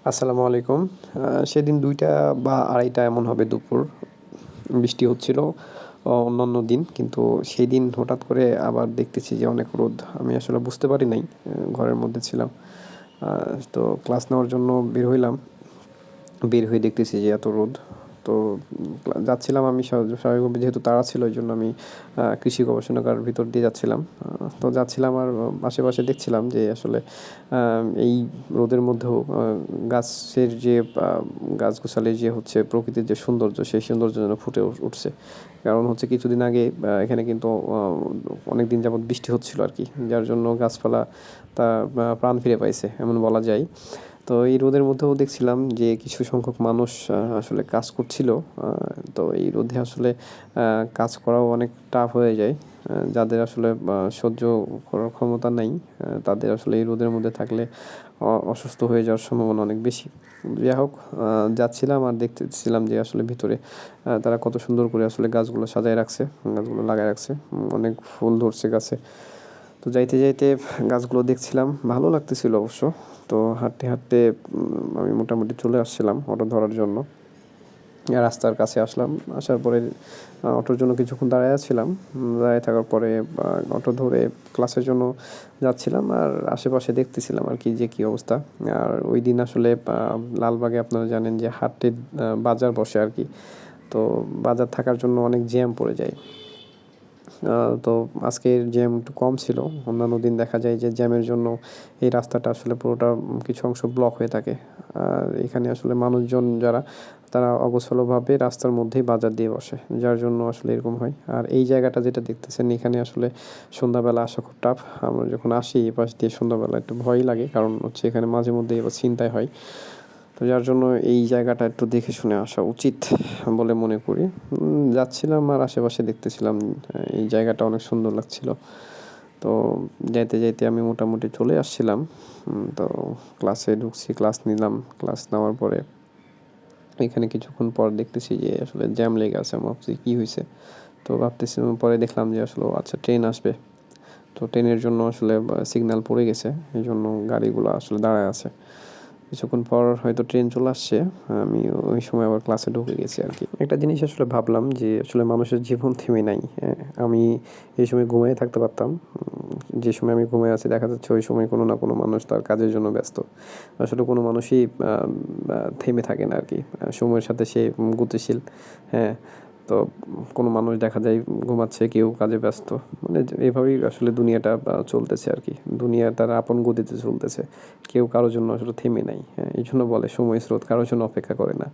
আসসালামু আলাইকুম। সেদিন ২টা বা ২:৩০ এমন হবে দুপুর। বৃষ্টি হচ্ছিল অন্যান্য দিন। কিন্তু সেইদিন হঠাৎ করে আবার দেখতেছি যে অনেক রোদ। আমি আসলে বুঝতে পারি নাই। ঘরের মধ্যে ছিলাম। আ তো ক্লাস নেওয়ার জন্য বের হইলাম। বের হয়ে দেখতেছি যে এত রোদ। তো যাচ্ছিলাম আমি স্বাভাবিকভাবে যেহেতু তাড়া ছিল এইজন্য আমি কৃষি গবেষণাগার ভিতর দিয়ে যাচ্ছিলাম। তো যাচ্ছিলাম আর আশেপাশে দেখছিলাম যে আসলে আ এই রোদের মধ্যেও গাছের যে গাছগাছালির যে হচ্ছে প্রকৃতির যে সৌন্দর্য সেই সৌন্দর্য যেন ফুটে উঠছে। কারণ হচ্ছে কিছুদিন আগে এখানে কিন্তু অনেকদিন যাবৎ বৃষ্টি হচ্ছিল আরকি। যার জন্য গাছপালা তা প্রাণ ফিরে পাইছে এমন বলা যায়। তো এই রোদের মধ্যেও দেখছিলাম যে কিছু সংখ্যক মানুষ আসলে কাজ করছিল। তো এই রোদে আসলে কাজ করাও অনেক টাফ হয়ে যায়। যাদের আসলে সহ্য করার ক্ষমতা নাই, তাদের আসলে এই রোদের মধ্যে থাকলে অসুস্থ হয়ে যাওয়ার সম্ভাবনা অনেক বেশি। যাই হোক, যাচ্ছিলাম আর দেখতেছিলাম যে আসলে ভিতরে তারা কত সুন্দর করে আসলে গাছগুলো সাজায় রাখছে, গাছগুলো লাগায় রাখছে। অনেক ফুল ধরছে গাছে। তো যাইতে, যাইতে গাছগুলো দেখছিলাম। ভালো লাগতেছিল অবশ্য। তো হাঁটতে, হাঁটতে আমি মোটামুটি চলে আসছিলাম অটো ধরার জন্য। রাস্তার কাছে আসলাম। আসার পরে অটোর জন্য কিছুক্ষণ দাঁড়াইয়া ছিলাম। দাঁড়ায় থাকার পরে অটো ধরে ক্লাসের জন্য যাচ্ছিলাম আর আশেপাশে দেখতেছিলাম আরকি যে কী অবস্থা। আর ওইদিন আসলে লালবাগে আপনারা জানেন যে হাটের বাজার বসে আরকি। তো বাজার থাকার জন্য অনেক জ্যাম পড়ে যায়। তো আজকের জ্যাম একটু কম ছিল। অন্যান্য দিন দেখা যায় যে জ্যামের জন্য এই রাস্তাটা আসলে পুরোটা কিছু অংশ ব্লক হয়ে থাকে। আর এখানে আসলে মানুষজন যারা তারা অগোছালোভাবে রাস্তার মধ্যেই বাজার দিয়ে বসে। যার জন্য আসলে এরকম হয়। আর এই জায়গাটা যেটা দেখতেছেন এখানে আসলে সন্ধ্যাবেলা আসা খুব টাফ। আমরা যখন আসি এপাশ দিয়ে সন্ধ্যাবেলা একটু ভয়ই লাগে। কারণ হচ্ছে এখানে মাঝে মধ্যেই আবার ছিনতাই হয়। তো যার জন্য এই জায়গাটা একটু দেখে শুনে আসা উচিত বলে মনে করি। যাচ্ছিলাম আর আশেপাশে দেখতেছিলাম। এই জায়গাটা অনেক সুন্দর লাগছিল। তো যাইতে, যাইতে আমি মোটামুটি চলে আসছিলাম। তো ক্লাসে ঢুকছি, ক্লাস নিলাম। ক্লাস নেওয়ার পরে এখানে কিছুক্ষণ পর দেখতেছি যে আসলে জ্যাম লেগে আছে। আমি ভাবছি কি হইছে? তো ভাবতেছিলাম, পরে দেখলাম যে আসলে ও আচ্ছা ট্রেন আসবে। তো ট্রেনের জন্য আসলে সিগন্যাল পড়ে গেছে। এজন্য গাড়িগুলা আসলে দাঁড়ায় আছে। কিছুক্ষণ পর হয়তো ট্রেন চলে আসছে। আমি ওই সময় আবার ক্লাসে ঢুকে গেছি আরকি। একটা জিনিস আসলে ভাবলাম যে আসলে মানুষের জীবন থেমে নাই, হ্যাঁ? আমি এই সময় ঘুমায়ে থাকতে পারতাম। যে সময় আমি ঘুমায়ে আছি দেখা যাচ্ছে ওই সময় কোনো না কোনো মানুষ তার কাজের জন্য ব্যস্ত। আসলে কোনো মানুষই থেমে থাকে না আরকি। সময়ের সাথে সে গতিশীল, হ্যাঁ? তো কোনো মানুষ দেখা যায় ঘুমাচ্ছে, কেউ কাজে ব্যস্ত। মানে এভাবেই আসলে দুনিয়াটা চলতেছে আরকি। দুনিয়া তার আপন গতিতে চলতেছে। কেউ কারো জন্য আসলে থেমে নাই। হ্যাঁ? এজন্য বলে সময় স্রোত কারো জন্য অপেক্ষা করে না।